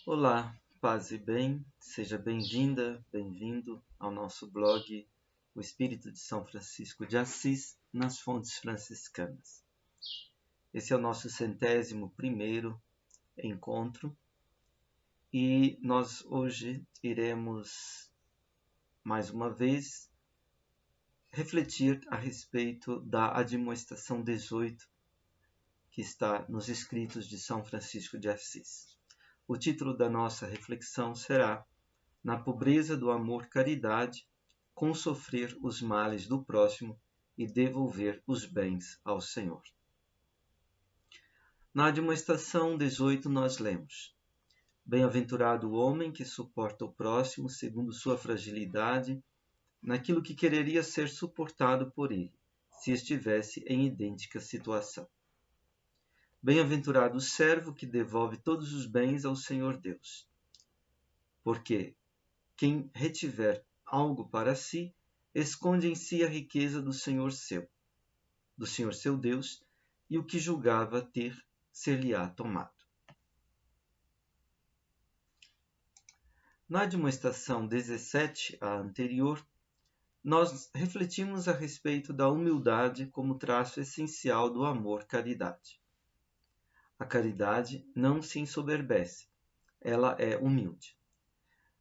Olá, paz e bem, seja bem-vinda, bem-vindo ao nosso blog O Espírito de São Francisco de Assis nas Fontes Franciscanas. Esse é o nosso 101º encontro e nós hoje iremos, mais uma vez, refletir a respeito da admoestação 18 que está nos escritos de São Francisco de Assis. O título da nossa reflexão será Na pobreza do amor-caridade, com sofrer os males do próximo e devolver os bens ao Senhor. Na admoestação 18 nós lemos: Bem-aventurado o homem que suporta o próximo segundo sua fragilidade, naquilo que quereria ser suportado por ele, se estivesse em idêntica situação. Bem-aventurado o servo que devolve todos os bens ao Senhor Deus, porque quem retiver algo para si, esconde em si a riqueza do Senhor seu Deus, e o que julgava ter ser-lhe-á tomado. Na admoestação 17, a anterior, nós refletimos a respeito da humildade como traço essencial do amor-caridade. A caridade não se ensoberbece, ela é humilde.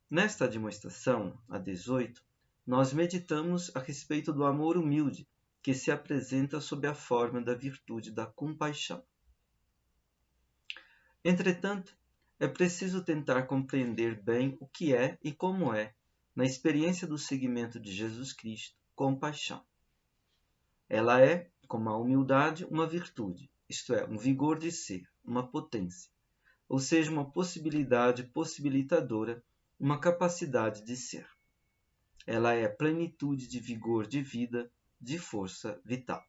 Nesta admoestação, a 18, nós meditamos a respeito do amor humilde, que se apresenta sob a forma da virtude da compaixão. Entretanto, é preciso tentar compreender bem o que é e como é, na experiência do seguimento de Jesus Cristo, compaixão. Ela é, como a humildade, uma virtude, isto é, um vigor de ser, uma potência, ou seja, uma possibilidade possibilitadora, uma capacidade de ser. Ela é plenitude de vigor de vida, de força vital.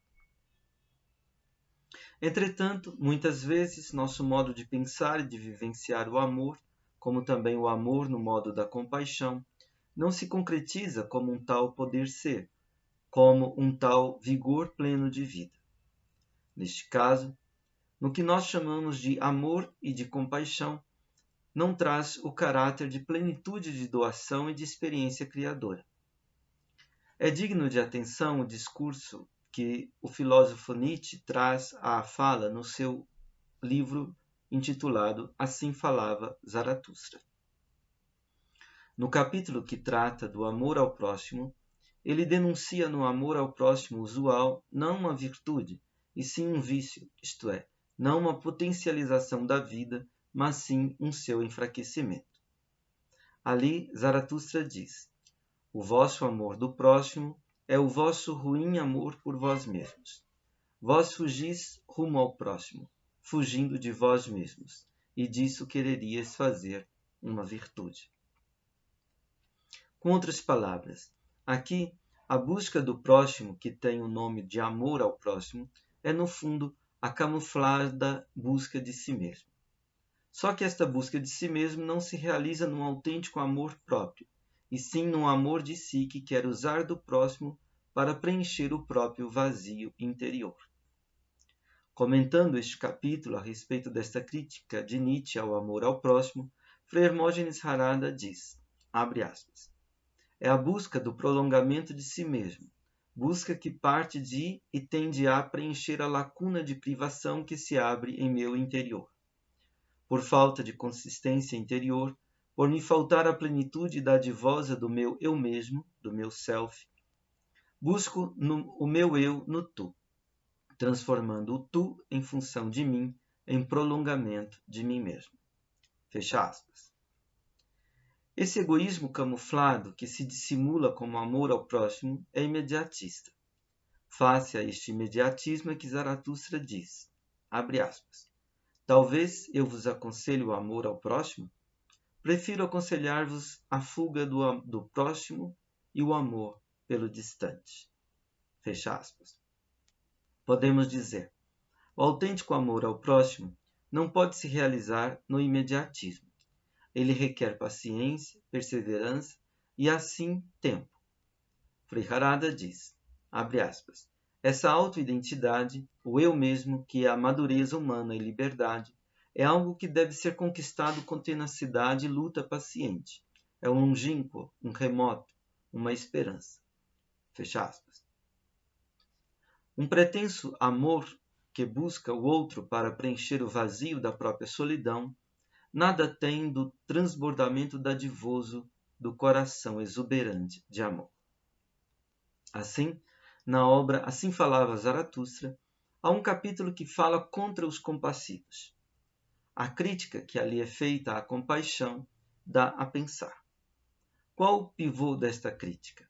Entretanto, muitas vezes, nosso modo de pensar e de vivenciar o amor, como também o amor no modo da compaixão, não se concretiza como um tal poder ser, como um tal vigor pleno de vida. Neste caso, no que nós chamamos de amor e de compaixão, não traz o caráter de plenitude de doação e de experiência criadora. É digno de atenção o discurso que o filósofo Nietzsche traz à fala no seu livro intitulado Assim Falava Zaratustra. No capítulo que trata do amor ao próximo, ele denuncia no amor ao próximo usual não uma virtude, e sim um vício, isto é, não uma potencialização da vida, mas sim um seu enfraquecimento. Ali, Zaratustra diz: O vosso amor do próximo é o vosso ruim amor por vós mesmos. Vós fugis rumo ao próximo, fugindo de vós mesmos, e disso quererias fazer uma virtude. Com outras palavras, aqui a busca do próximo, que tem o nome de amor ao próximo, é no fundo a camuflada busca de si mesmo. Só que esta busca de si mesmo não se realiza num autêntico amor próprio, e sim num amor de si que quer usar do próximo para preencher o próprio vazio interior. Comentando este capítulo a respeito desta crítica de Nietzsche ao amor ao próximo, Frei Hermógenes Harada diz, abre aspas, é a busca do prolongamento de si mesmo, busca que parte de e tende a preencher a lacuna de privação que se abre em meu interior. Por falta de consistência interior, por me faltar a plenitude dadivosa do meu eu mesmo, do meu self, busco o meu eu no tu, transformando o tu em função de mim, em prolongamento de mim mesmo. Fecha aspas. Esse egoísmo camuflado que se dissimula como amor ao próximo é imediatista. Face a este imediatismo é que Zaratustra diz, abre aspas, talvez eu vos aconselhe o amor ao próximo? Prefiro aconselhar-vos a fuga do próximo e o amor pelo distante. Fecha aspas. Podemos dizer, o autêntico amor ao próximo não pode se realizar no imediatismo. Ele requer paciência, perseverança e, assim, tempo. Frei Harada diz, abre aspas, essa autoidentidade, o eu mesmo, que é a madureza humana e liberdade, é algo que deve ser conquistado com tenacidade e luta paciente. É um longínquo, um remoto, uma esperança. Fecha aspas. Um pretenso amor que busca o outro para preencher o vazio da própria solidão, nada tem do transbordamento dadivoso do coração exuberante de amor. Assim, na obra Assim Falava Zaratustra, há um capítulo que fala contra os compassivos. A crítica que ali é feita à compaixão dá a pensar. Qual o pivô desta crítica?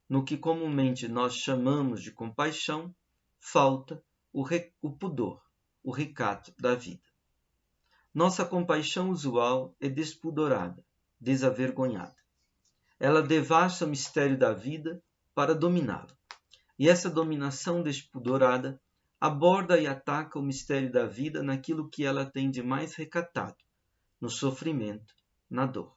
No que comumente nós chamamos de compaixão, falta o pudor, o recato da vida. Nossa compaixão usual é despudorada, desavergonhada. Ela devassa o mistério da vida para dominá-lo. E essa dominação despudorada aborda e ataca o mistério da vida naquilo que ela tem de mais recatado, no sofrimento, na dor.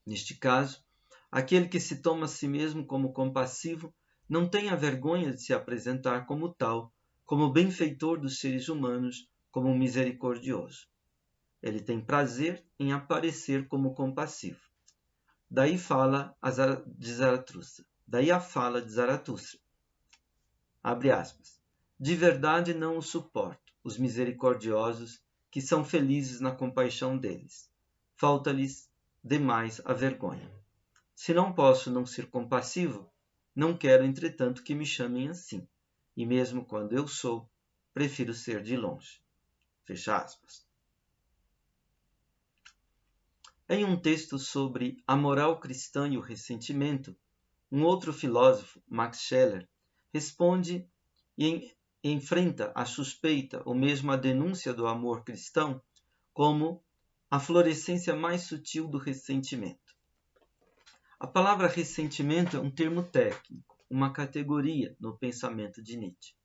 Neste caso, aquele que se toma a si mesmo como compassivo não tem a vergonha de se apresentar como tal, como benfeitor dos seres humanos, como misericordioso. Ele tem prazer em aparecer como compassivo. Daí a fala de Zaratustra. Abre aspas. De verdade não os suporto, os misericordiosos, que são felizes na compaixão deles. Falta-lhes demais a vergonha. Se não posso não ser compassivo, não quero, entretanto, que me chamem assim. E mesmo quando eu sou, prefiro ser de longe. Fecha aspas. Em um texto sobre a moral cristã e o ressentimento, um outro filósofo, Max Scheler, responde e enfrenta a suspeita ou mesmo a denúncia do amor cristão como a florescência mais sutil do ressentimento. A palavra ressentimento é um termo técnico, uma categoria no pensamento de Nietzsche.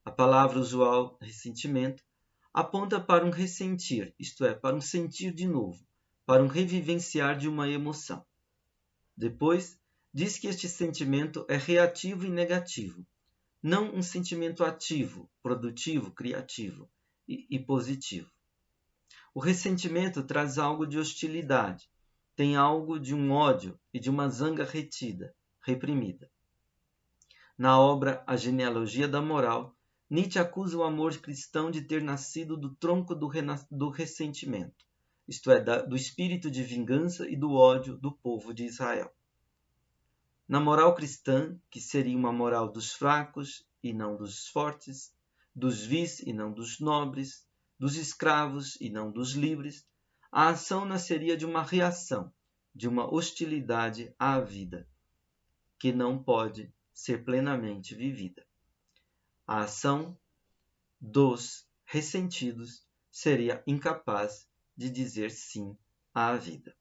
A palavra usual, ressentimento, aponta para um ressentir, isto é, para um sentir de novo, para um revivenciar de uma emoção. Depois, diz que este sentimento é reativo e negativo, não um sentimento ativo, produtivo, criativo e positivo. O ressentimento traz algo de hostilidade, tem algo de um ódio e de uma zanga retida, reprimida. Na obra A Genealogia da Moral, Nietzsche acusa o amor cristão de ter nascido do tronco do ressentimento, isto é, do espírito de vingança e do ódio do povo de Israel. Na moral cristã, que seria uma moral dos fracos e não dos fortes, dos vis e não dos nobres, dos escravos e não dos livres, a ação nasceria de uma reação, de uma hostilidade à vida, que não pode ser plenamente vivida. A ação dos ressentidos seria incapaz de dizer sim à vida.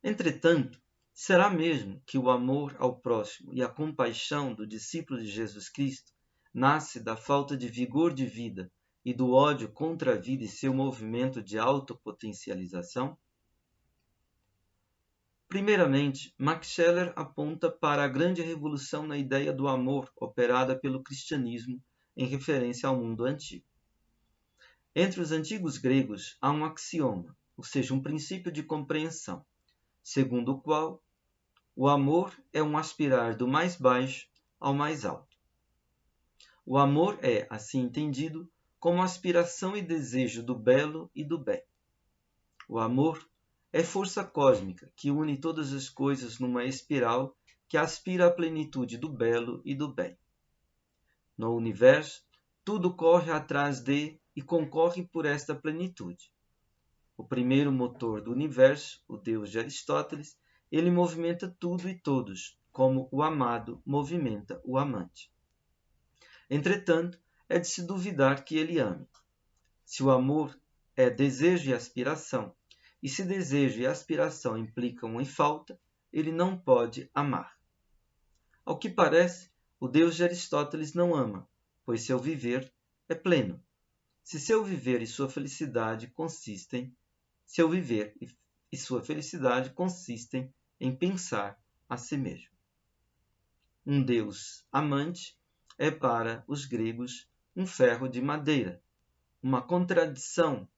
Entretanto, será mesmo que o amor ao próximo e a compaixão do discípulo de Jesus Cristo nasce da falta de vigor de vida e do ódio contra a vida e seu movimento de autopotencialização? Primeiramente, Max Scheler aponta para a grande revolução na ideia do amor operada pelo cristianismo em referência ao mundo antigo. Entre os antigos gregos há um axioma, ou seja, um princípio de compreensão, segundo o qual o amor é um aspirar do mais baixo ao mais alto. O amor é, assim entendido, como aspiração e desejo do belo e do bem. O amor é força cósmica que une todas as coisas numa espiral que aspira à plenitude do belo e do bem. No universo, tudo corre atrás de e concorre por esta plenitude. O primeiro motor do universo, o Deus de Aristóteles, ele movimenta tudo e todos, como o amado movimenta o amante. Entretanto, é de se duvidar que ele ame. Se o amor é desejo e aspiração, e se desejo e aspiração implicam em falta, ele não pode amar. Ao que parece, o Deus de Aristóteles não ama, pois seu viver é pleno. Se seu viver e sua felicidade consistem em pensar a si mesmo. Um Deus amante é para os gregos um ferro de madeira, uma contradição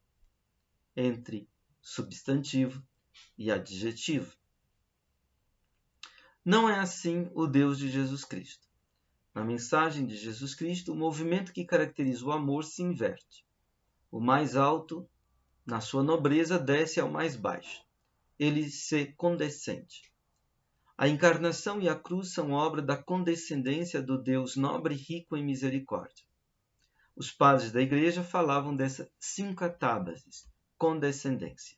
entre substantivo e adjetivo. Não é assim o Deus de Jesus Cristo. Na mensagem de Jesus Cristo, o movimento que caracteriza o amor se inverte. O mais alto, na sua nobreza, desce ao mais baixo. Ele se condescende. A encarnação e a cruz são obra da condescendência do Deus nobre e rico em misericórdia. Os padres da Igreja falavam dessa syncatabasis, condescendência.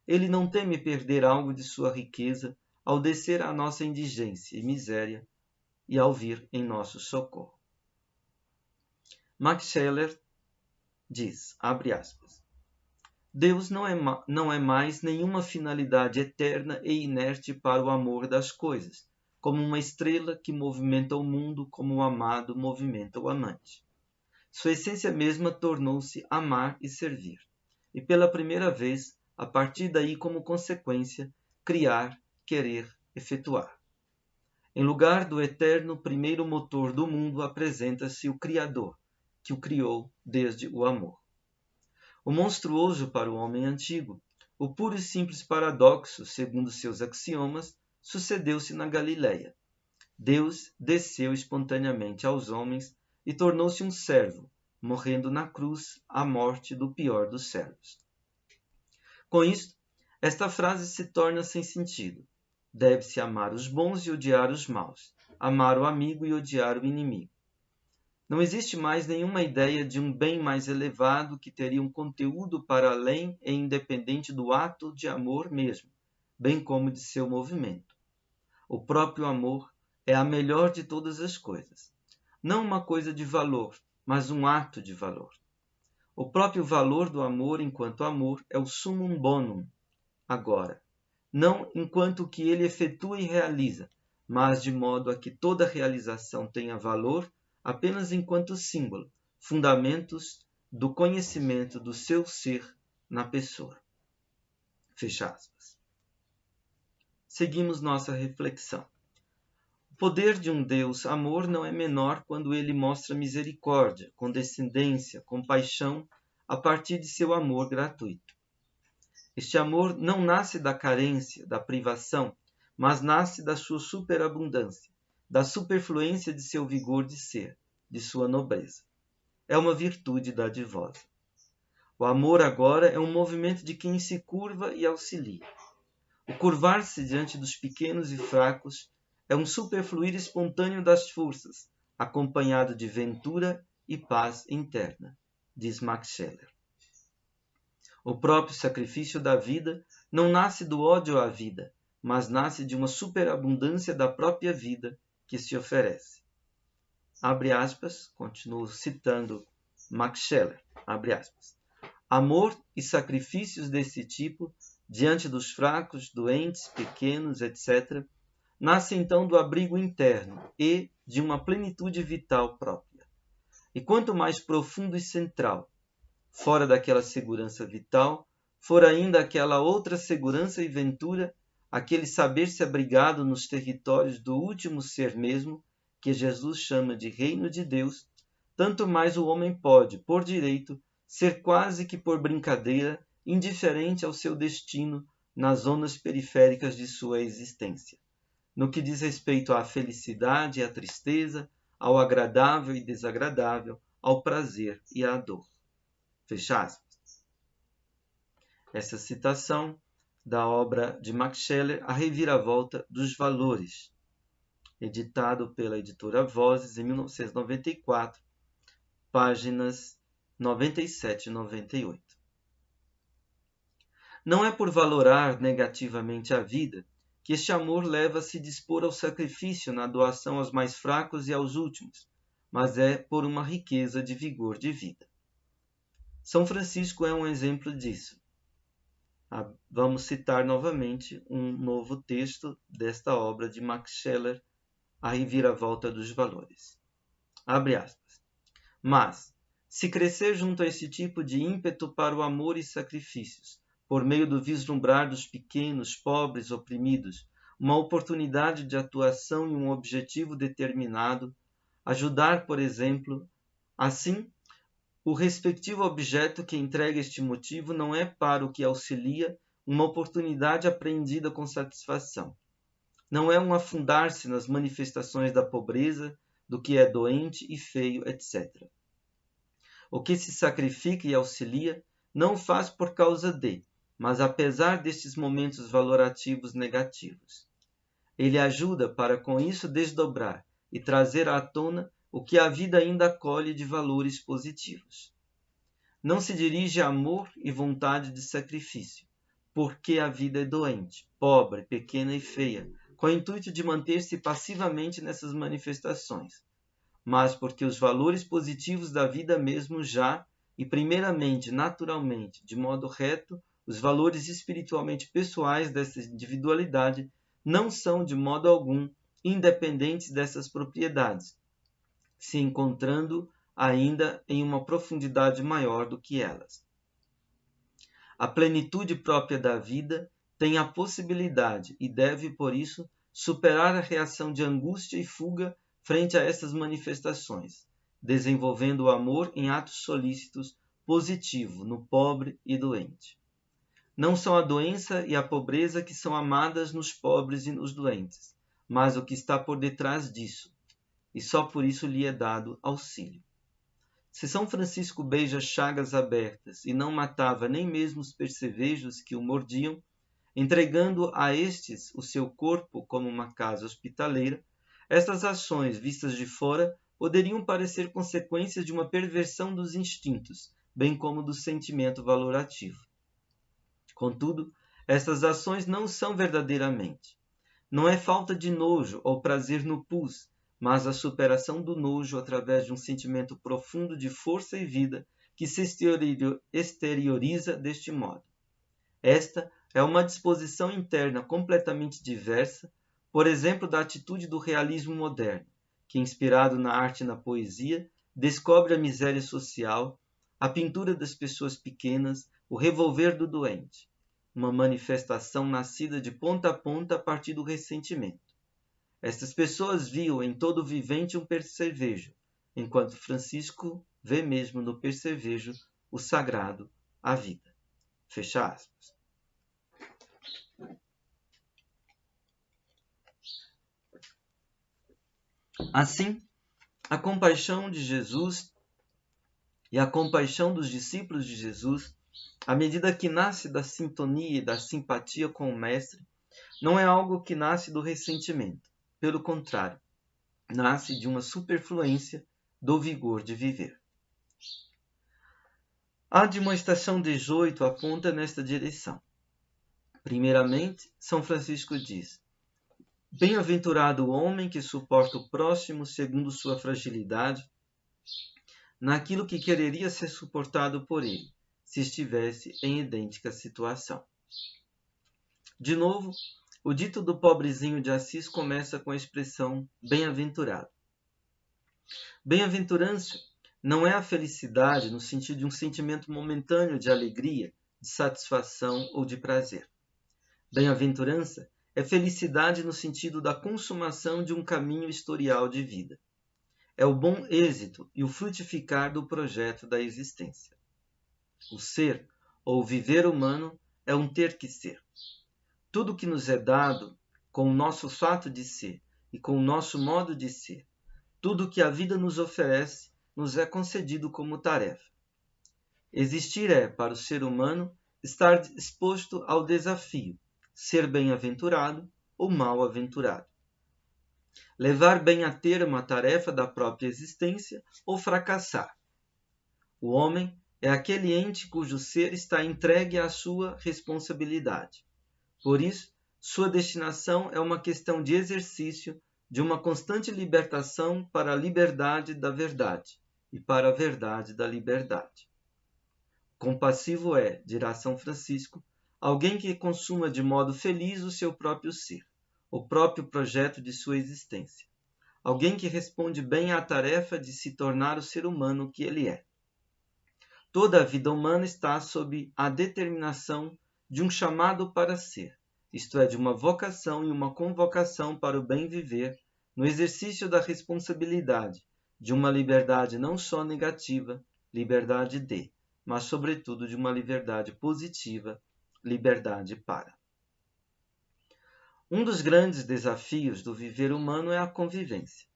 Ele não teme perder algo de sua riqueza ao descer à nossa indigência e miséria e ao vir em nosso socorro. Max Scheler diz, abre aspas, Deus não é mais nenhuma finalidade eterna e inerte para o amor das coisas, como uma estrela que movimenta o mundo como o amado movimenta o amante. Sua essência mesma tornou-se amar e servir, e pela primeira vez, a partir daí como consequência, criar, querer, efetuar. Em lugar do eterno primeiro motor do mundo apresenta-se o Criador, que o criou desde o amor. O monstruoso para o homem antigo, o puro e simples paradoxo, segundo seus axiomas, sucedeu-se na Galileia. Deus desceu espontaneamente aos homens e tornou-se um servo, morrendo na cruz a morte do pior dos servos. Com isto, esta frase se torna sem sentido. Deve-se amar os bons e odiar os maus, amar o amigo e odiar o inimigo. Não existe mais nenhuma ideia de um bem mais elevado que teria um conteúdo para além e independente do ato de amor mesmo, bem como de seu movimento. O próprio amor é a melhor de todas as coisas. Não uma coisa de valor, mas um ato de valor. O próprio valor do amor enquanto amor é o summum bonum, agora. Não enquanto o que ele efetua e realiza, mas de modo a que toda realização tenha valor apenas enquanto símbolo, fundamentos do conhecimento do seu ser na pessoa. Fecha aspas. Seguimos nossa reflexão. O poder de um Deus amor não é menor quando ele mostra misericórdia, condescendência, compaixão a partir de seu amor gratuito. Este amor não nasce da carência, da privação, mas nasce da sua superabundância, da superfluência de seu vigor de ser, de sua nobreza. É uma virtude dadivosa. O amor agora é um movimento de quem se curva e auxilia. O curvar-se diante dos pequenos e fracos é um superfluir espontâneo das forças, acompanhado de ventura e paz interna, diz Max Scheler. O próprio sacrifício da vida não nasce do ódio à vida, mas nasce de uma superabundância da própria vida que se oferece. Abre aspas, continuo citando Max Scheler, abre aspas. Amor e sacrifícios desse tipo, diante dos fracos, doentes, pequenos, etc., nascem então do abrigo interno e de uma plenitude vital própria. E quanto mais profundo e central, fora daquela segurança vital, for ainda aquela outra segurança e ventura, aquele saber-se abrigado nos territórios do último ser mesmo, que Jesus chama de reino de Deus, tanto mais o homem pode, por direito, ser quase que por brincadeira, indiferente ao seu destino nas zonas periféricas de sua existência. No que diz respeito à felicidade e à tristeza, ao agradável e desagradável, ao prazer e à dor. Fecha aspas. Essa citação da obra de Max Scheler, A Reviravolta dos Valores, editado pela editora Vozes em 1994, páginas 97 e 98. Não é por valorar negativamente a vida que este amor leva a se dispor ao sacrifício na doação aos mais fracos e aos últimos, mas é por uma riqueza de vigor de vida. São Francisco é um exemplo disso. Vamos citar novamente um novo texto desta obra de Max Scheler, A Reviravolta dos Valores. Abre aspas. Mas, se crescer junto a esse tipo de ímpeto para o amor e sacrifícios, por meio do vislumbrar dos pequenos, pobres, oprimidos, uma oportunidade de atuação e um objetivo determinado, ajudar, por exemplo, Assim, o respectivo objeto que entrega este motivo não é para o que auxilia uma oportunidade apreendida com satisfação. Não é um afundar-se nas manifestações da pobreza, do que é doente e feio, etc. O que se sacrifica e auxilia não o faz por causa de, mas apesar destes momentos valorativos negativos. Ele ajuda para com isso desdobrar e trazer à tona o que a vida ainda acolhe de valores positivos. Não se dirige a amor e vontade de sacrifício, porque a vida é doente, pobre, pequena e feia, com o intuito de manter-se passivamente nessas manifestações, mas porque os valores positivos da vida mesmo já, e primeiramente, naturalmente, de modo reto, os valores espiritualmente pessoais dessa individualidade não são de modo algum independentes dessas propriedades, se encontrando ainda em uma profundidade maior do que elas. A plenitude própria da vida tem a possibilidade e deve, por isso, superar a reação de angústia e fuga frente a essas manifestações, desenvolvendo o amor em atos solícitos positivo no pobre e doente. Não são a doença e a pobreza que são amadas nos pobres e nos doentes, mas o que está por detrás disso, e só por isso lhe é dado auxílio. Se São Francisco beija chagas abertas e não matava nem mesmo os percevejos que o mordiam, entregando a estes o seu corpo como uma casa hospitaleira, estas ações, vistas de fora, poderiam parecer consequências de uma perversão dos instintos, bem como do sentimento valorativo. Contudo, estas ações não são verdadeiramente. Não é falta de nojo ou prazer no pus, mas a superação do nojo através de um sentimento profundo de força e vida que se exterioriza deste modo. Esta é uma disposição interna completamente diversa, por exemplo, da atitude do realismo moderno, que, inspirado na arte e na poesia, descobre a miséria social, a pintura das pessoas pequenas, o revolver do doente, uma manifestação nascida de ponta a ponta a partir do ressentimento. Estas pessoas viam em todo vivente um percevejo, enquanto Francisco vê mesmo no percevejo o sagrado, a vida. Fecha aspas. Assim, a compaixão de Jesus e a compaixão dos discípulos de Jesus, à medida que nasce da sintonia e da simpatia com o Mestre, não é algo que nasce do ressentimento. Pelo contrário, nasce de uma superfluência do vigor de viver. A admoestação 18 aponta nesta direção. Primeiramente, São Francisco diz: bem-aventurado o homem que suporta o próximo segundo sua fragilidade, naquilo que quereria ser suportado por ele, se estivesse em idêntica situação. De novo, o dito do pobrezinho de Assis começa com a expressão bem-aventurado. Bem-aventurança não é a felicidade no sentido de um sentimento momentâneo de alegria, de satisfação ou de prazer. Bem-aventurança é felicidade no sentido da consumação de um caminho historial de vida. É o bom êxito e o frutificar do projeto da existência. O ser, ou viver humano, é um ter que ser. Tudo que nos é dado, com o nosso fato de ser e com o nosso modo de ser, tudo que a vida nos oferece, nos é concedido como tarefa. Existir é, para o ser humano, estar exposto ao desafio, ser bem-aventurado ou mal-aventurado. Levar bem a termo a tarefa da própria existência ou fracassar. O homem é aquele ente cujo ser está entregue à sua responsabilidade. Por isso, sua destinação é uma questão de exercício de uma constante libertação para a liberdade da verdade e para a verdade da liberdade. Compassivo é, dirá São Francisco, alguém que consuma de modo feliz o seu próprio ser, o próprio projeto de sua existência. Alguém que responde bem à tarefa de se tornar o ser humano que ele é. Toda a vida humana está sob a determinação de um chamado para ser, isto é, de uma vocação e uma convocação para o bem viver, no exercício da responsabilidade, de uma liberdade não só negativa, liberdade de, mas sobretudo de uma liberdade positiva, liberdade para. Um dos grandes desafios do viver humano é a convivência.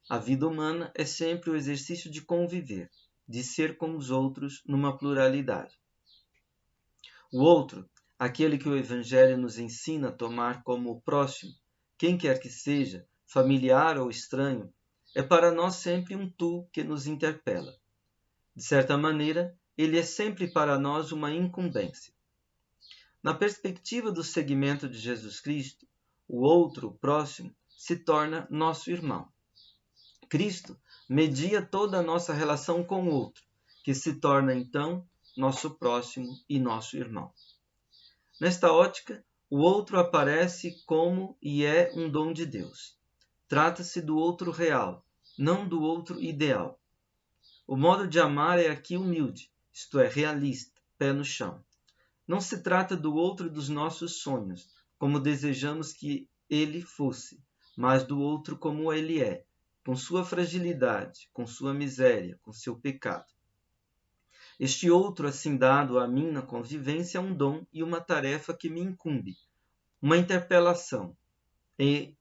A vida humana é sempre o exercício de conviver, de ser com os outros numa pluralidade. O outro, aquele que o Evangelho nos ensina a tomar como o próximo, quem quer que seja, familiar ou estranho, é para nós sempre um tu que nos interpela. De certa maneira, ele é sempre para nós uma incumbência. Na perspectiva do seguimento de Jesus Cristo, o outro, o próximo, se torna nosso irmão. Cristo media toda a nossa relação com o outro, que se torna então nosso próximo e nosso irmão. Nesta ótica, o outro aparece como e é um dom de Deus. Trata-se do outro real, não do outro ideal. O modo de amar é aqui humilde, isto é, realista, pé no chão. Não se trata do outro dos nossos sonhos, como desejamos que ele fosse, mas do outro como ele é, com sua fragilidade, com sua miséria, com seu pecado. Este outro assim dado a mim na convivência é um dom e uma tarefa que me incumbe, uma interpelação e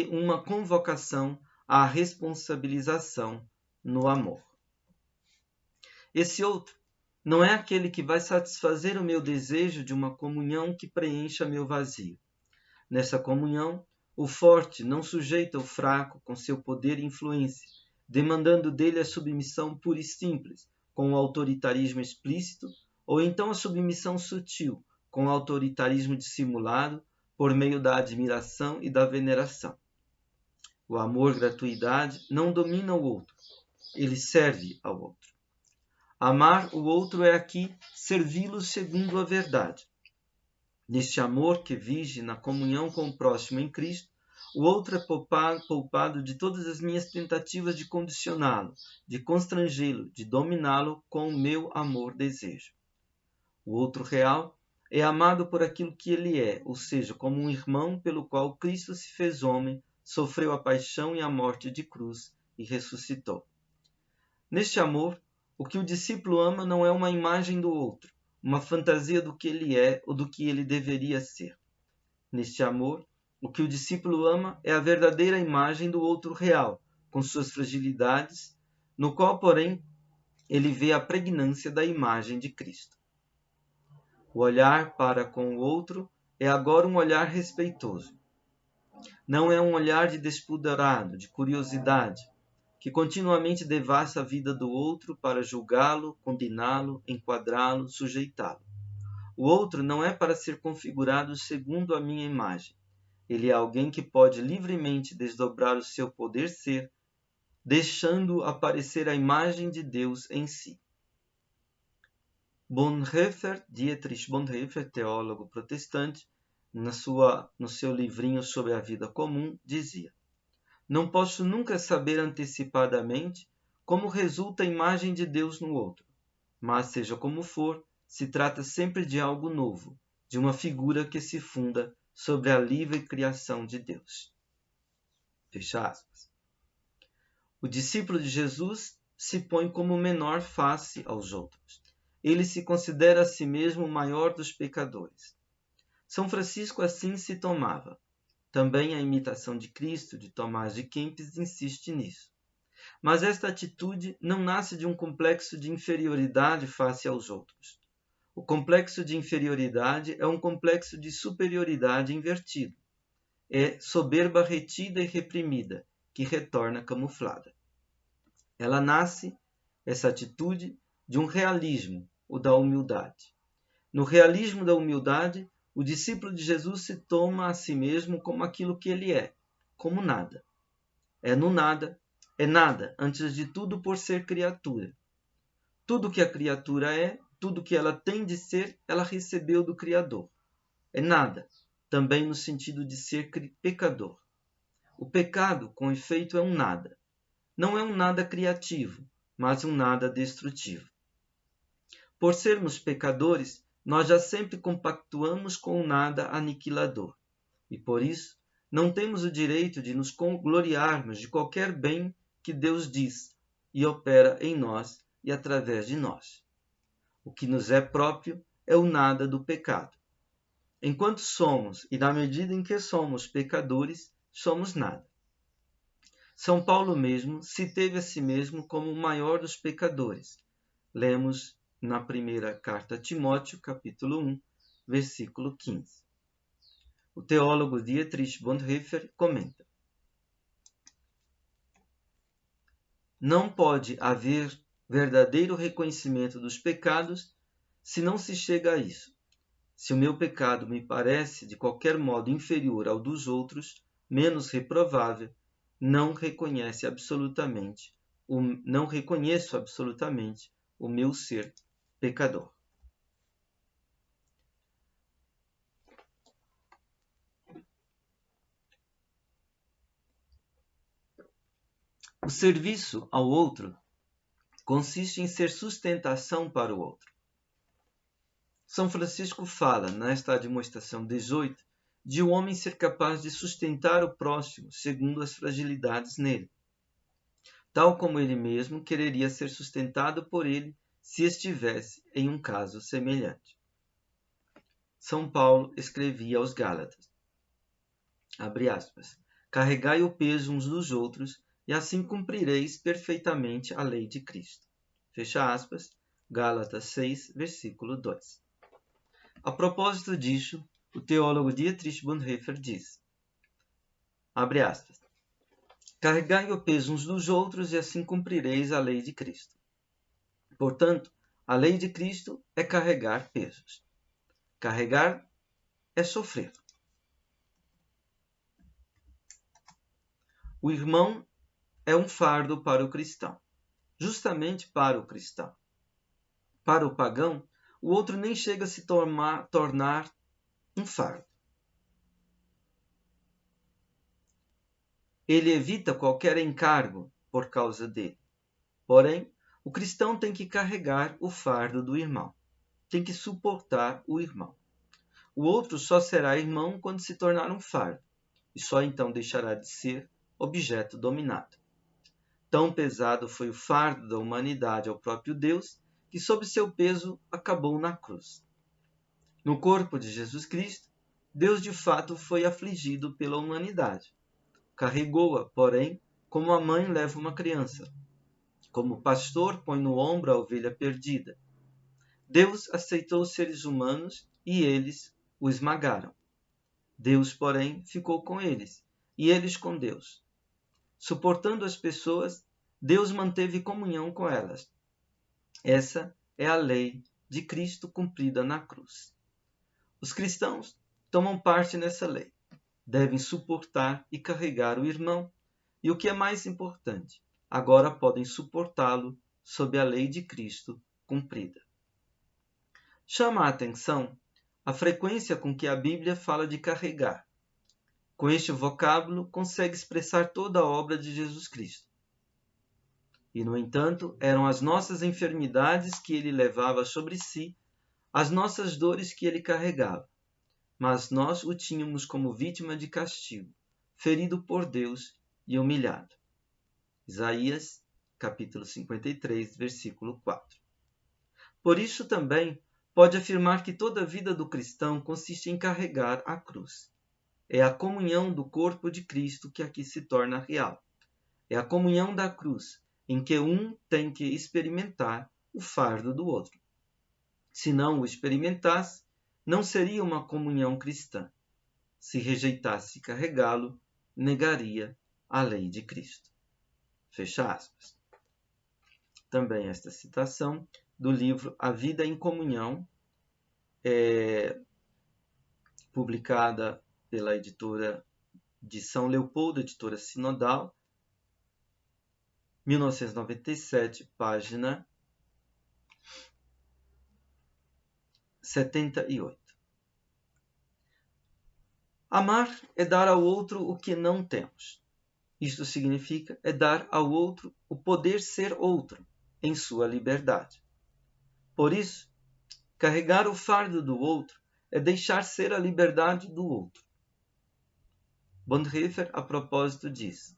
uma convocação à responsabilização no amor. Esse outro não é aquele que vai satisfazer o meu desejo de uma comunhão que preencha meu vazio. Nessa comunhão, o forte não sujeita o fraco com seu poder e influência, demandando dele a submissão pura e simples, com o autoritarismo explícito, ou então a submissão sutil, com o autoritarismo dissimulado, por meio da admiração e da veneração. O amor-gratuidade não domina o outro, ele serve ao outro. Amar o outro é aqui servi-lo segundo a verdade. Neste amor que vige na comunhão com o próximo em Cristo, o outro é poupado de todas as minhas tentativas de condicioná-lo, de constrangê-lo, de dominá-lo com o meu amor-desejo. O outro real é amado por aquilo que ele é, ou seja, como um irmão pelo qual Cristo se fez homem, sofreu a paixão e a morte de cruz e ressuscitou. Neste amor, o que o discípulo ama não é uma imagem do outro, uma fantasia do que ele é ou do que ele deveria ser. Neste amor, o que o discípulo ama é a verdadeira imagem do outro real, com suas fragilidades, no qual, porém, ele vê a pregnância da imagem de Cristo. O olhar para com o outro é agora um olhar respeitoso. Não é um olhar de despudorado, de curiosidade, que continuamente devassa a vida do outro para julgá-lo, condená-lo, enquadrá-lo, sujeitá-lo. O outro não é para ser configurado segundo a minha imagem. Ele é alguém que pode livremente desdobrar o seu poder ser, deixando aparecer a imagem de Deus em si. Dietrich Bonhoeffer, teólogo protestante, no seu livrinho sobre a vida comum, dizia: não posso nunca saber antecipadamente como resulta a imagem de Deus no outro, mas, seja como for, se trata sempre de algo novo, de uma figura que se funda sobre a livre criação de Deus. Fecha aspas. O discípulo de Jesus se põe como menor face aos outros. Ele se considera a si mesmo o maior dos pecadores. São Francisco assim se tomava. Também a imitação de Cristo, de Tomás de Kempis, insiste nisso. Mas esta atitude não nasce de um complexo de inferioridade face aos outros. O complexo de inferioridade é um complexo de superioridade invertido. É soberba retida e reprimida, que retorna camuflada. Ela nasce, essa atitude, de um realismo, o da humildade. No realismo da humildade, o discípulo de Jesus se toma a si mesmo como aquilo que ele é, como nada. É no nada, é nada, antes de tudo por ser criatura. Tudo que a criatura é, tudo que ela tem de ser, ela recebeu do Criador. É nada, também no sentido de ser pecador. O pecado, com efeito, é um nada. Não é um nada criativo, mas um nada destrutivo. Por sermos pecadores, nós já sempre compactuamos com o nada aniquilador. E por isso, não temos o direito de nos gloriarmos de qualquer bem que Deus diz e opera em nós e através de nós. O que nos é próprio é o nada do pecado. Enquanto somos, e na medida em que somos pecadores, somos nada. São Paulo mesmo se teve a si mesmo como o maior dos pecadores. Lemos na primeira carta a Timóteo, capítulo 1, versículo 15. O teólogo Dietrich Bonhoeffer comenta: não pode haver verdadeiro reconhecimento dos pecados se não se chega a isso. Se o meu pecado me parece de qualquer modo inferior ao dos outros, menos reprovável, não reconheço absolutamente o meu ser pecador. O serviço ao outro consiste em ser sustentação para o outro. São Francisco fala, nesta admoestação 18, de o homem ser capaz de sustentar o próximo segundo as fragilidades nele, tal como ele mesmo quereria ser sustentado por ele se estivesse em um caso semelhante. São Paulo escrevia aos Gálatas, abre aspas, carregai o peso uns dos outros e assim cumprireis perfeitamente a lei de Cristo. Fecha aspas, Gálatas 6, versículo 2. A propósito disso, o teólogo Dietrich Bonhoeffer diz, abre aspas, carregai o peso uns dos outros e assim cumprireis a lei de Cristo. Portanto, a lei de Cristo é carregar pesos. Carregar é sofrer. O irmão é um fardo para o cristão, justamente para o cristão. Para o pagão, o outro nem chega a se tornar um fardo. Ele evita qualquer encargo por causa dele. Porém, o cristão tem que carregar o fardo do irmão. Tem que suportar o irmão. O outro só será irmão quando se tornar um fardo, e só então deixará de ser objeto dominado. Tão pesado foi o fardo da humanidade ao próprio Deus, que sob seu peso acabou na cruz. No corpo de Jesus Cristo, Deus de fato foi afligido pela humanidade. Carregou-a, porém, como a mãe leva uma criança, como o pastor põe no ombro a ovelha perdida. Deus aceitou os seres humanos e eles o esmagaram. Deus, porém, ficou com eles, e eles com Deus. Suportando as pessoas, Deus manteve comunhão com elas. Essa é a lei de Cristo cumprida na cruz. Os cristãos tomam parte nessa lei. Devem suportar e carregar o irmão, e o que é mais importante, agora podem suportá-lo sob a lei de Cristo cumprida. Chama a atenção a frequência com que a Bíblia fala de carregar. Com este vocábulo, consegue expressar toda a obra de Jesus Cristo. E, no entanto, eram as nossas enfermidades que ele levava sobre si, as nossas dores que ele carregava. Mas nós o tínhamos como vítima de castigo, ferido por Deus e humilhado. Isaías, capítulo 53, versículo 4. Por isso também pode afirmar que toda a vida do cristão consiste em carregar a cruz. É a comunhão do corpo de Cristo que aqui se torna real. É a comunhão da cruz, em que um tem que experimentar o fardo do outro. Se não o experimentasse, não seria uma comunhão cristã. Se rejeitasse carregá-lo, negaria a lei de Cristo. Fecha aspas. Também esta citação do livro A Vida em Comunhão, publicada pela editora de São Leopoldo, editora Sinodal, 1997, página 78. Amar é dar ao outro o que não temos. Isto significa dar ao outro o poder ser outro, em sua liberdade. Por isso, carregar o fardo do outro é deixar ser a liberdade do outro. Bonhoeffer, a propósito, diz,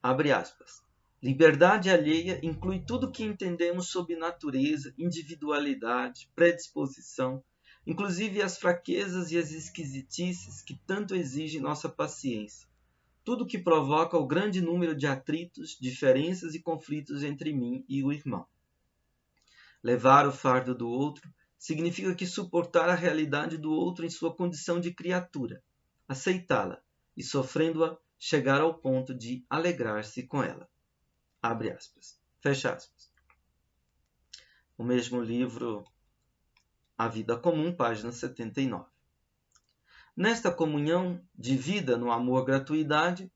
abre aspas, Liberdade alheia inclui tudo o que entendemos sobre natureza, individualidade, predisposição, inclusive as fraquezas e as esquisitices que tanto exigem nossa paciência. Tudo que provoca o grande número de atritos, diferenças e conflitos entre mim e o irmão. Levar o fardo do outro significa que suportar a realidade do outro em sua condição de criatura, aceitá-la e, sofrendo-a, chegar ao ponto de alegrar-se com ela. Abre aspas. Fecha aspas. O mesmo livro, A Vida Comum, página 79. Nesta comunhão de vida no amor-gratuidade,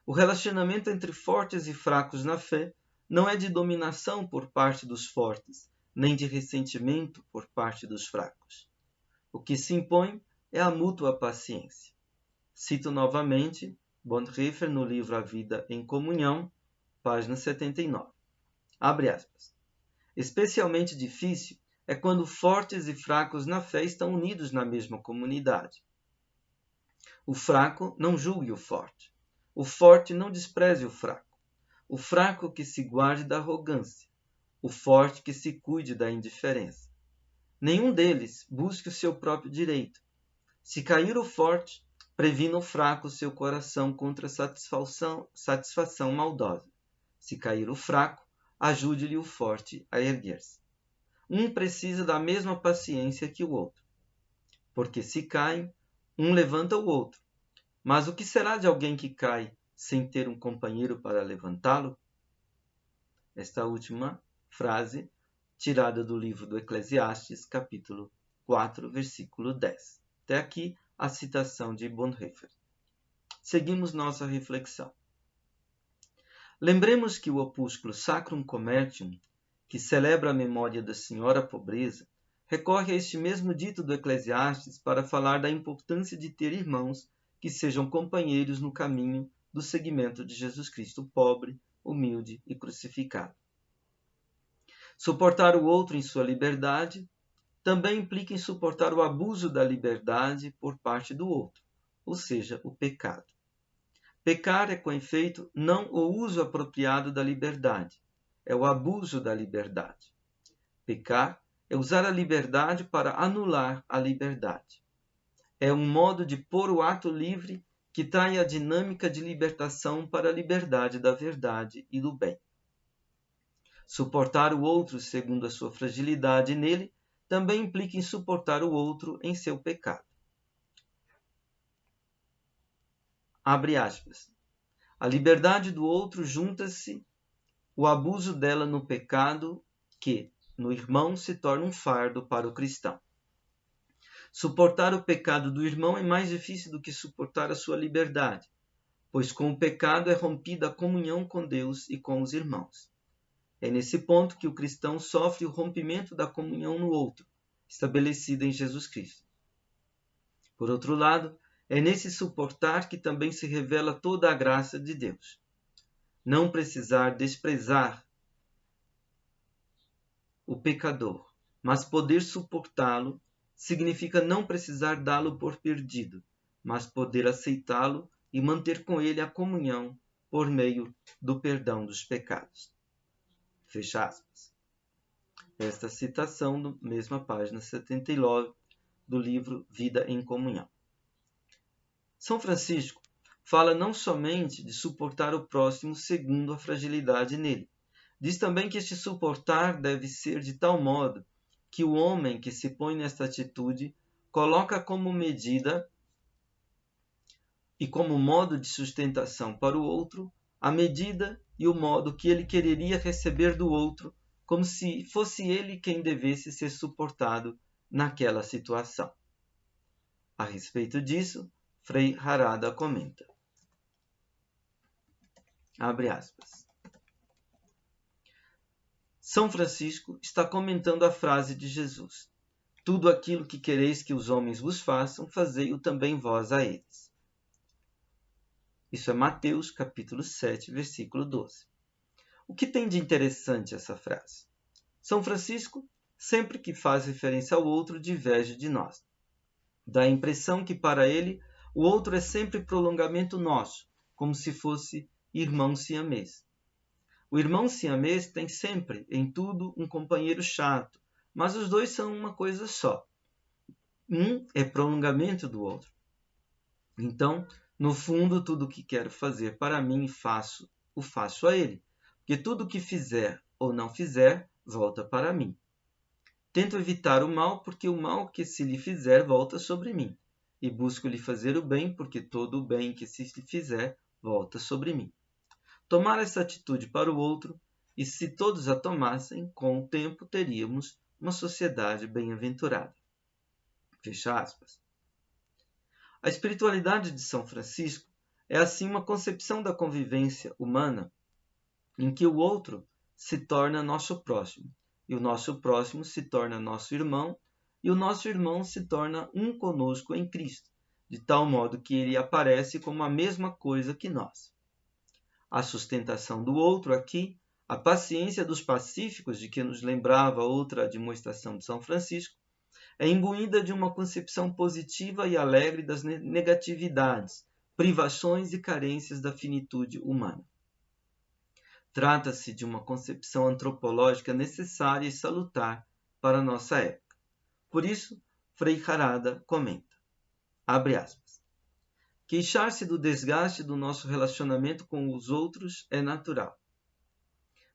o relacionamento entre fortes e fracos na fé não é de dominação por parte dos fortes, nem de ressentimento por parte dos fracos. O que se impõe é a mútua paciência. Cito novamente Bonhoeffer no livro A Vida em Comunhão, página 79. Abre aspas. Especialmente difícil é quando fortes e fracos na fé estão unidos na mesma comunidade. O fraco não julgue o forte não despreze o fraco que se guarde da arrogância, o forte que se cuide da indiferença. Nenhum deles busque o seu próprio direito. Se cair o forte, previna o fraco seu coração contra a satisfação maldosa. Se cair o fraco, ajude-lhe o forte a erguer-se. Um precisa da mesma paciência que o outro. Porque se caem, um levanta o outro. Mas o que será de alguém que cai sem ter um companheiro para levantá-lo? Esta última frase, tirada do livro do Eclesiastes, capítulo 4, versículo 10. Até aqui a citação de Bonhoeffer. Seguimos nossa reflexão. Lembremos que o opúsculo Sacrum Commercium, que celebra a memória da Senhora Pobreza, recorre a este mesmo dito do Eclesiastes para falar da importância de ter irmãos que sejam companheiros no caminho do seguimento de Jesus Cristo pobre, humilde e crucificado. Suportar o outro em sua liberdade também implica em suportar o abuso da liberdade por parte do outro, ou seja, o pecado. Pecar é, com efeito, não o uso apropriado da liberdade, é o abuso da liberdade. Pecar é usar a liberdade para anular a liberdade. É um modo de pôr o ato livre que trai a dinâmica de libertação para a liberdade da verdade e do bem. Suportar o outro segundo a sua fragilidade nele também implica em suportar o outro em seu pecado. Abre aspas. A liberdade do outro junta-se o abuso dela no pecado que, no irmão, se torna um fardo para o cristão. Suportar o pecado do irmão é mais difícil do que suportar a sua liberdade, pois com o pecado é rompida a comunhão com Deus e com os irmãos. É nesse ponto que o cristão sofre o rompimento da comunhão no outro, estabelecida em Jesus Cristo. Por outro lado, é nesse suportar que também se revela toda a graça de Deus. Não precisar desprezar o pecador, mas poder suportá-lo, significa não precisar dá-lo por perdido, mas poder aceitá-lo e manter com ele a comunhão por meio do perdão dos pecados. Fecha aspas. Esta citação, na mesma página 79 do livro Vida em Comunhão. São Francisco fala não somente de suportar o próximo segundo a fragilidade nele. Diz também que este suportar deve ser de tal modo que o homem que se põe nesta atitude coloca como medida e como modo de sustentação para o outro a medida e o modo que ele quereria receber do outro, como se fosse ele quem devesse ser suportado naquela situação. A respeito disso, Frei Harada comenta. Abre aspas. São Francisco está comentando a frase de Jesus: tudo aquilo que quereis que os homens vos façam, fazei-o também vós a eles. Isso é Mateus, capítulo 7, versículo 12. O que tem de interessante essa frase? São Francisco, sempre que faz referência ao outro, diverge de nós. Dá a impressão que para ele o outro é sempre prolongamento nosso, como se fosse irmão siamês. O irmão siamês tem sempre, em tudo, um companheiro chato, mas os dois são uma coisa só. Um é prolongamento do outro. Então, no fundo, tudo o que quero fazer para mim o faço a ele, porque tudo o que fizer ou não fizer, volta para mim. Tento evitar o mal, porque o mal que se lhe fizer volta sobre mim, e busco lhe fazer o bem, porque todo o bem que se lhe fizer volta sobre mim. Tomar essa atitude para o outro, e se todos a tomassem, com o tempo teríamos uma sociedade bem-aventurada. Fecha aspas. A espiritualidade de São Francisco é assim uma concepção da convivência humana em que o outro se torna nosso próximo, e o nosso próximo se torna nosso irmão, e o nosso irmão se torna um conosco em Cristo, de tal modo que ele aparece como a mesma coisa que nós. A sustentação do outro aqui, a paciência dos pacíficos, de que nos lembrava outra demonstração de São Francisco, é imbuída de uma concepção positiva e alegre das negatividades, privações e carências da finitude humana. Trata-se de uma concepção antropológica necessária e salutar para a nossa época. Por isso, Frei Harada comenta, abre aspas, queixar-se do desgaste do nosso relacionamento com os outros é natural.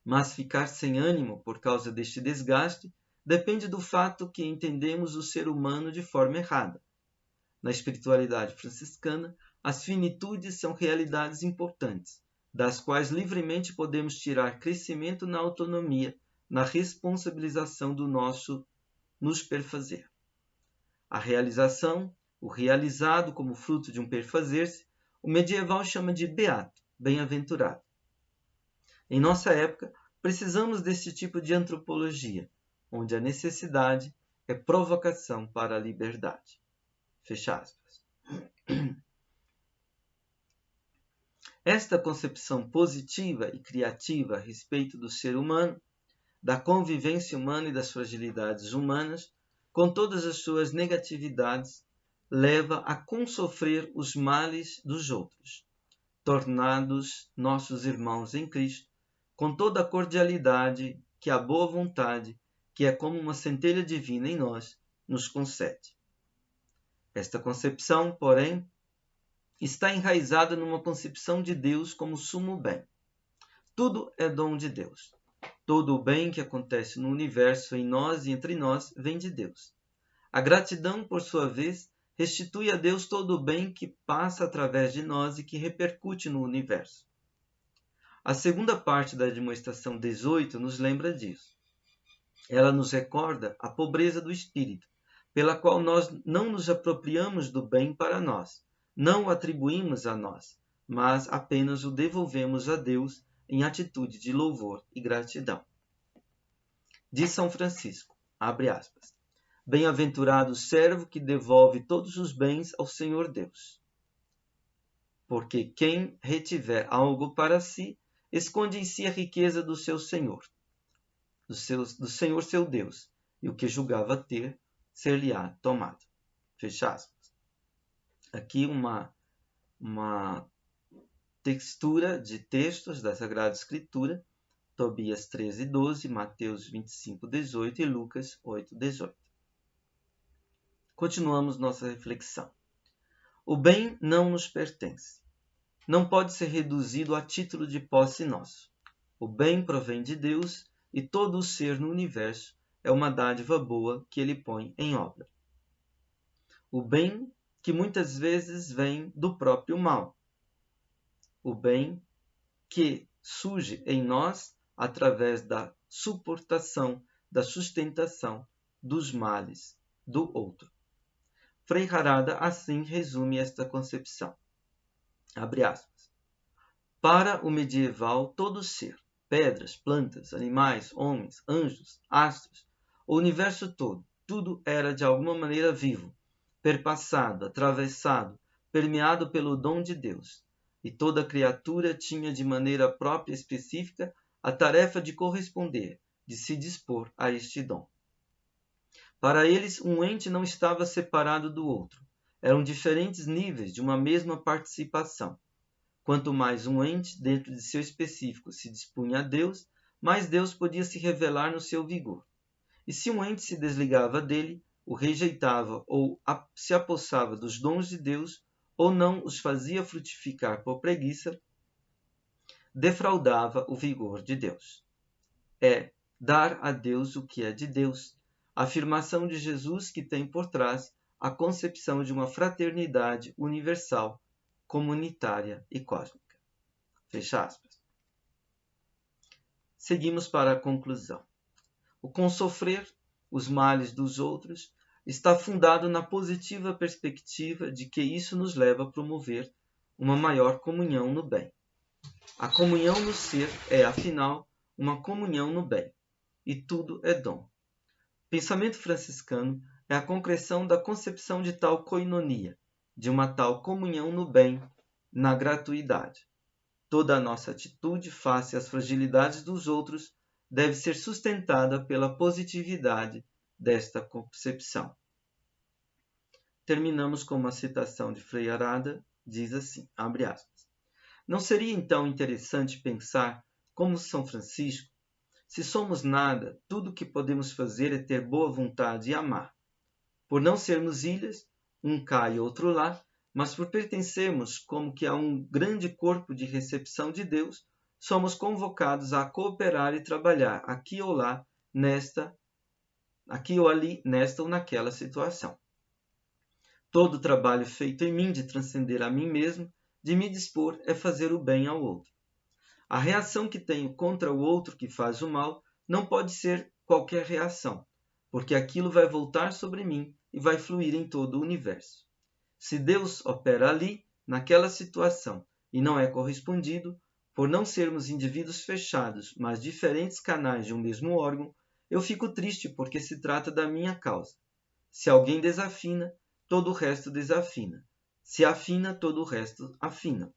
Mas ficar sem ânimo por causa deste desgaste depende do fato que entendemos o ser humano de forma errada. Na espiritualidade franciscana, as finitudes são realidades importantes, das quais livremente podemos tirar crescimento na autonomia, na responsabilização do nosso nos perfazer. A realização, o realizado como fruto de um perfazer-se, o medieval chama de beato, bem-aventurado. Em nossa época, precisamos deste tipo de antropologia, onde a necessidade é provocação para a liberdade. Fecha aspas. Esta concepção positiva e criativa a respeito do ser humano, da convivência humana e das fragilidades humanas, com todas as suas negatividades, leva a consofrer os males dos outros, tornados nossos irmãos em Cristo, com toda a cordialidade que a boa vontade, que é como uma centelha divina em nós, nos concede. Esta concepção, porém, está enraizada numa concepção de Deus como sumo bem. Tudo é dom de Deus. Todo o bem que acontece no universo, em nós e entre nós, vem de Deus. A gratidão, por sua vez, restitui a Deus todo o bem que passa através de nós e que repercute no universo. A segunda parte da demonstração 18 nos lembra disso. Ela nos recorda a pobreza do espírito, pela qual nós não nos apropriamos do bem para nós, não o atribuímos a nós, mas apenas o devolvemos a Deus em atitude de louvor e gratidão. Diz São Francisco, abre aspas, bem-aventurado o servo que devolve todos os bens ao Senhor Deus. Porque quem retiver algo para si, esconde em si a riqueza do seu Senhor, do Senhor seu Deus, e o que julgava ter, ser-lhe-á tomado. Fecha aspas. Aqui uma textura de textos da Sagrada Escritura, Tobias 13:12, Mateus 25:18 e Lucas 8:18. Continuamos nossa reflexão. O bem não nos pertence. Não pode ser reduzido a título de posse nosso. O bem provém de Deus e todo o ser no universo é uma dádiva boa que ele põe em obra. O bem que muitas vezes vem do próprio mal. O bem que surge em nós através da suportação, da sustentação dos males do outro. Frei Harada assim resume esta concepção. Abre aspas. Para o medieval, todo ser, pedras, plantas, animais, homens, anjos, astros, o universo todo, tudo era de alguma maneira vivo, perpassado, atravessado, permeado pelo dom de Deus. E toda criatura tinha de maneira própria e específica a tarefa de corresponder, de se dispor a este dom. Para eles, um ente não estava separado do outro. Eram diferentes níveis de uma mesma participação. Quanto mais um ente dentro de seu específico se dispunha a Deus, mais Deus podia se revelar no seu vigor. E se um ente se desligava dele, o rejeitava ou se apossava dos dons de Deus, ou não os fazia frutificar por preguiça, defraudava o vigor de Deus. É dar a Deus o que é de Deus, a afirmação de Jesus que tem por trás a concepção de uma fraternidade universal, comunitária e cósmica. Fecha aspas. Seguimos para a conclusão. O consofrer os males dos outros está fundado na positiva perspectiva de que isso nos leva a promover uma maior comunhão no bem. A comunhão no ser é, afinal, uma comunhão no bem, e tudo é dom. O pensamento franciscano é a concreção da concepção de tal koinonia, de uma tal comunhão no bem, na gratuidade. Toda a nossa atitude face às fragilidades dos outros deve ser sustentada pela positividade desta concepção. Terminamos com uma citação de Frei Arada, diz assim, abre aspas, não seria então interessante pensar, como São Francisco, se somos nada, tudo o que podemos fazer é ter boa vontade e amar. Por não sermos ilhas, um cá e outro lá, mas por pertencermos como que a um grande corpo de recepção de Deus, somos convocados a cooperar e trabalhar aqui ou lá, aqui ou ali, nesta ou naquela situação. Todo o trabalho feito em mim de transcender a mim mesmo, de me dispor, é fazer o bem ao outro. A reação que tenho contra o outro que faz o mal não pode ser qualquer reação, porque aquilo vai voltar sobre mim e vai fluir em todo o universo. Se Deus opera ali, naquela situação, e não é correspondido, por não sermos indivíduos fechados, mas diferentes canais de um mesmo órgão, eu fico triste porque se trata da minha causa. Se alguém desafina, todo o resto desafina. Se afina, todo o resto afina.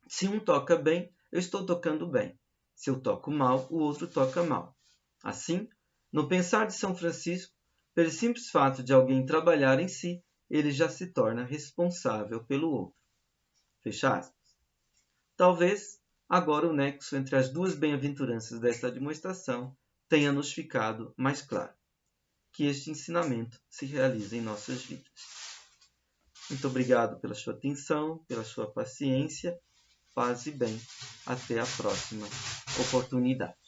Se um toca bem, eu estou tocando bem. Se eu toco mal, o outro toca mal. Assim, no pensar de São Francisco, pelo simples fato de alguém trabalhar em si, ele já se torna responsável pelo outro. Fecha aspas. Talvez, agora o nexo entre as duas bem-aventuranças desta demonstração tenha nos ficado mais claro. Que este ensinamento se realize em nossas vidas. Muito obrigado pela sua atenção, pela sua paciência. Paz e bem. Até a próxima oportunidade.